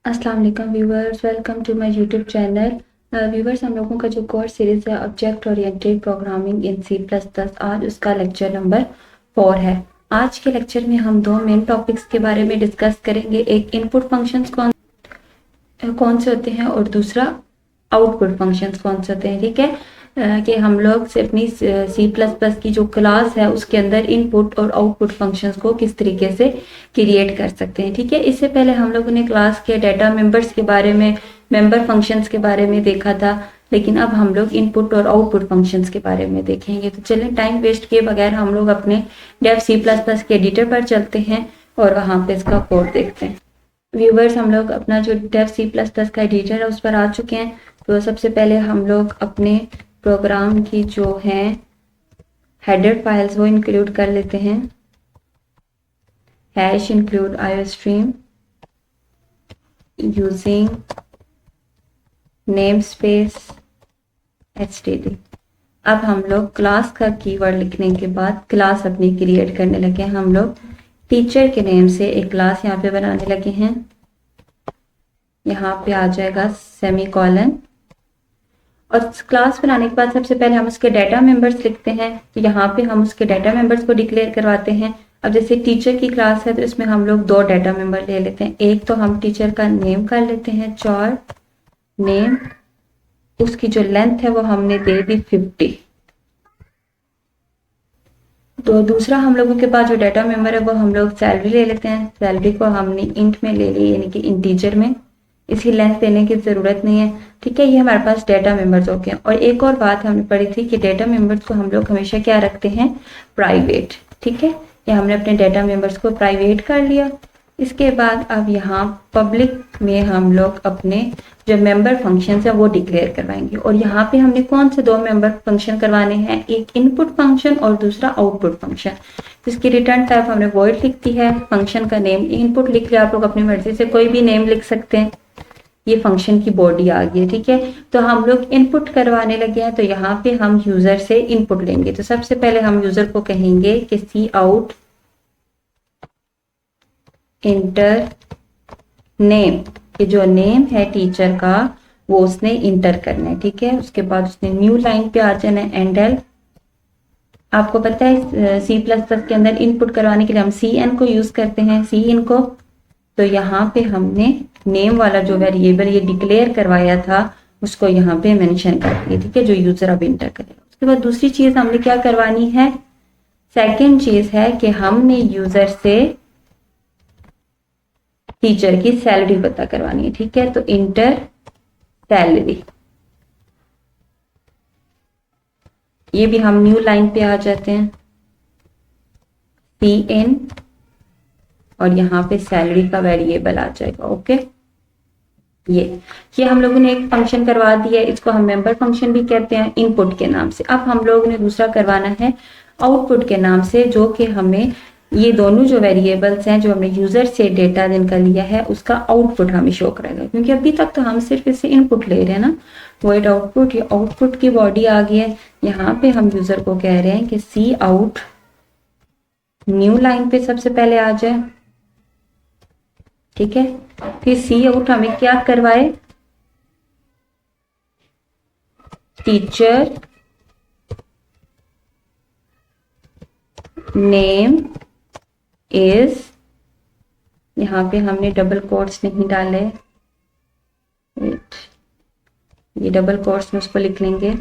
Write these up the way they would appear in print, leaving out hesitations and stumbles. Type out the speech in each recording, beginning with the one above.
अस्सलाम वालेकुम viewers, welcome to my YouTube channel. Viewers, हम लोगों का जो कोर्स सीरीज़ है object oriented programming in C plus plus, आज उसका लेक्चर नंबर 4 है। आज के लेक्चर में हम दो मेन टॉपिक्स के बारे में डिस्कस करेंगे। एक इनपुट फंक्शंस कौन से होते हैं और दूसरा आउटपुट फंक्शंस कौन से होते हैं। ठीक है, कि हम लोग से अपनी सी प्लस प्लस की जो क्लास है उसके अंदर इनपुट और आउटपुट फंक्शंस को किस तरीके से क्रिएट कर सकते हैं। ठीक है, इससे पहले हम लोगों ने क्लास के डाटा मेंबर्स के बारे में, मेंबर फंक्शंस के बारे में देखा था, लेकिन अब हम लोग इनपुट और आउटपुट फंक्शंस के बारे में देखेंगे। तो चलें, टाइम वेस्ट किए बगैर हम लोग अपने डेव सी प्लस प्लस के एडिटर पर चलते हैं और वहां पे इसका कोड देखते हैं। व्यूवर्स, हम लोग अपना जो डेव सी प्लस प्लस का एडिटर है उस पर आ चुके हैं। तो सबसे पहले हम लोग अपने प्रोग्राम की जो है हेडर फाइल्स वो इंक्लूड कर लेते हैं। Hash include iostream using namespace std. अब हम लोग क्लास का कीवर्ड लिखने के बाद क्लास अपनी क्रिएट करने लगे हैं। हम लोग टीचर के नेम से एक क्लास यहाँ पे बनाने लगे हैं। यहाँ पे आ जाएगा सेमीकोलन, और क्लास बनाने के बाद सबसे पहले हम उसके डाटा मेंबर्स लिखते हैं। तो यहाँ पे हम उसके डाटा मेंबर्स को डिक्लेयर करवाते हैं। अब जैसे टीचर की क्लास है तो इसमें हम लोग दो डाटा मेंबर ले लेते हैं। एक तो हम टीचर का नेम कर लेते हैं, चौर नेम, उसकी जो लेंथ है वो हमने दे दी 50। तो दूसरा हम लोगों के पास जो डाटा मेंबर है वो हम लोग सैलरी ले लेते हैं। सैलरी को हमने इंट में ले ली, यानी कि इंटीजर में, इसकी लेंथ देने की जरूरत नहीं है। ठीक है, ये हमारे पास डाटा मेंबर्स हो गए। और एक और बात हमने पढ़ी थी कि डाटा मेंबर्स को हम लोग हमेशा क्या रखते हैं, प्राइवेट। ठीक है, ये हमने अपने डाटा मेंबर्स को प्राइवेट कर लिया। इसके बाद अब यहाँ पब्लिक में हम लोग अपने जो मेंबर फंक्शन है वो डिक्लेयर करवाएंगे। और यहाँ पे हमने कौन से दो मेंबर फंक्शन करवाने हैं, एक इनपुट फंक्शन और दूसरा आउटपुट फंक्शन। जिसकी रिटर्न टाइप हमने वॉइड लिख दी है, फंक्शन का नेम इनपुट लिख लिया। आप लोग अपनी मर्जी से कोई भी नेम लिख सकते हैं। ये फंक्शन की बॉडी आ गई है। ठीक है, तो हम लोग इनपुट करवाने लगे हैं। तो यहाँ पे हम यूजर से इनपुट लेंगे। तो सबसे पहले हम यूजर को कहेंगे कि सी आउट इंटर नेम, कि जो नेम है टीचर का वो उसने इंटर करना है। ठीक है, उसके बाद उसने न्यू लाइन पे आ जाना है, एंडल। आपको पता है सी प्लस प्लस के अंदर इनपुट करवाने के लिए हम सी एन को यूज करते हैं, सी इन को। तो यहाँ पे हमने नेम वाला जो वेरिएबल ये डिक्लेयर करवाया था उसको यहाँ पे मेंशन कर दिया। ठीक है, जो यूजर अब इंटर करेगा। उसके बाद दूसरी चीज हमने क्या करवानी है, सेकेंड चीज है कि हमने यूजर से टीचर की सैलरी पता करवानी है। ठीक है, तो इंटर सैलरी, ये भी हम न्यू लाइन पे आ जाते हैं, सी एन, और यहाँ पे सैलरी का वेरिएबल आ जाएगा। ओके, ये हम लोगों ने एक फंक्शन करवा दिया है, इसको हम मेंबर फंक्शन भी कहते हैं, इनपुट के नाम से। अब हम लोगों ने दूसरा करवाना है आउटपुट के नाम से, जो कि हमें ये दोनों जो वेरिएबल्स हैं जो हमने यूजर से डेटा जिनका लिया है उसका आउटपुट हमें शो करेगा। क्योंकि अभी तक तो हम सिर्फ इसे इनपुट ले रहे हैं ना, वॉइड आउटपुट। ये आउटपुट की बॉडी आ गई है। यहाँ पे हम यूजर को कह रहे हैं कि सी आउट न्यू लाइन पे सबसे पहले आ जाए। ठीक है, फिर सी आउट हमें क्या करवाए, टीचर नेम इज, यहाँ पे हमने डबल कोट्स नहीं डाले, ये डबल कोट्स में उसको लिख लेंगे।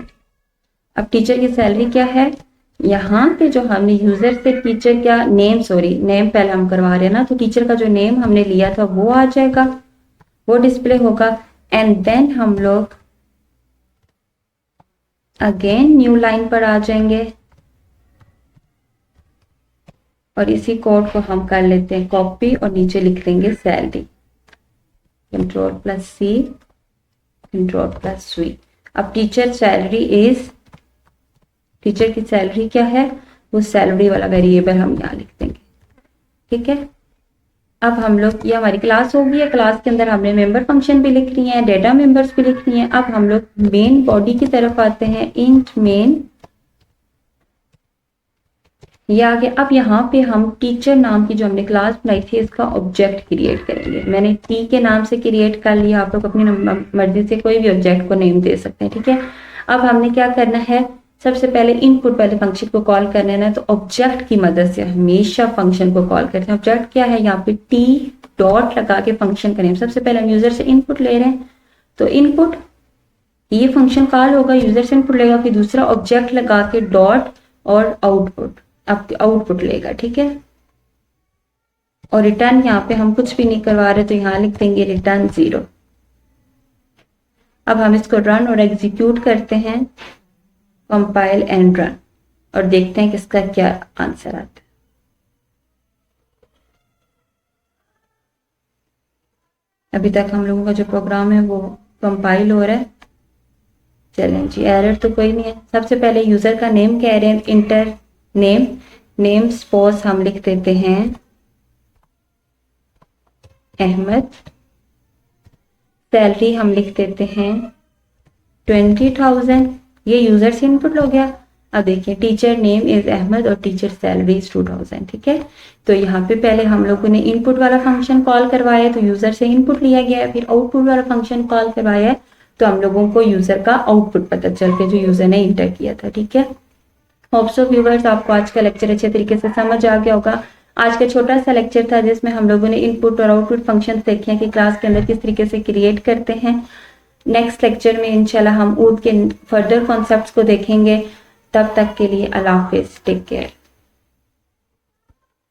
अब टीचर की सैलरी क्या है, यहाँ पे जो हमने यूजर से टीचर क्या नेम, सॉरी नेम पहले हम करवा रहे हैं ना, तो टीचर का जो नेम हमने लिया था वो आ जाएगा, वो डिस्प्ले होगा। एंड देन हम लोग अगेन न्यू लाइन पर आ जाएंगे और इसी कोड को हम कर लेते हैं कॉपी और नीचे लिख देंगे salary, control plus C, control plus V. अब टीचर सैलरी इज, टीचर की सैलरी क्या है, वो सैलरी वाला वेरिएबल हम यहाँ लिख देंगे। ठीक है, अब हम लोग, ये हमारी क्लास हो गई है। क्लास के अंदर हमने मेंबर फंक्शन भी लिख लिए हैं, डेटा मेंबर्स भी लिख लिए हैं। अब हम लोग मेन बॉडी की तरफ आते हैं, इंट मेन, ये आ गया। अब यहाँ पे हम टीचर नाम की जो हमने क्लास बनाई थी इसका ऑब्जेक्ट क्रिएट करेंगे। मैंने टी के नाम से क्रिएट कर लिया, आप लोग अपनी मर्जी से कोई भी ऑब्जेक्ट को नेम दे सकते हैं, ठीक है। अब हमने क्या करना है, सबसे पहले इनपुट वाले फंक्शन को कॉल करना है, तो ऑब्जेक्ट की मदद से हमेशा फंक्शन को कॉल करते हैं। ऑब्जेक्ट क्या है, यहाँ पे टी डॉट लगा के फंक्शन का नेम। सबसे पहले हम यूजर से इनपुट ले रहे हैं, तो इनपुट ये फंक्शन कॉल होगा, यूजर से इनपुट लेगा, फिर दूसरा ऑब्जेक्ट लगा के डॉट और आउटपुट, आपके आउटपुट लेगा, ठीक है। और रिटर्न यहाँ पे हम कुछ भी नहीं करवा रहे, तो यहाँ लिख देंगे रिटर्न 0। अब हम इसको रन और एग्जीक्यूट करते हैं, कंपाइल एंड रन, और देखते हैं कि इसका क्या आंसर आता है। अभी तक हम लोगों का जो प्रोग्राम है वो कंपाइल हो रहा है। चलें जी, एरर तो कोई नहीं है। सबसे पहले यूजर का नेम कह रहे हैं, इंटर नेम, नेम सपोज हम लिख देते हैं अहमद, सैलरी हम लिख देते हैं 20,000, ये यूजर से इनपुट हो गया। अब देखिए टीचर नेम इज अहमद और टीचर सैलरी इज 2000, ठीक है। तो यहाँ पे पहले हम लोगों ने इनपुट वाला फंक्शन कॉल करवाया, तो यूजर से इनपुट लिया गया है, फिर आउटपुट वाला फंक्शन कॉल करवाया है, तो हम लोगों को यूजर का आउटपुट पता चल के जो यूजर ने इंटर किया था, ठीक है। होप सो व्यूअर्स आपको आज का लेक्चर अच्छे तरीके से समझ आ गया होगा। आज का छोटा सा लेक्चर था जिसमें हम लोगों ने इनपुट और आउटपुट फंक्शन देखे हैं कि क्लास के अंदर किस तरीके से क्रिएट करते हैं। नेक्स्ट लेक्चर में इंशाल्लाह हम ऊद के फर्दर कॉन्सेप्ट्स को देखेंगे। तब तक के लिए अल्लाह हाफिज, टेक केयर।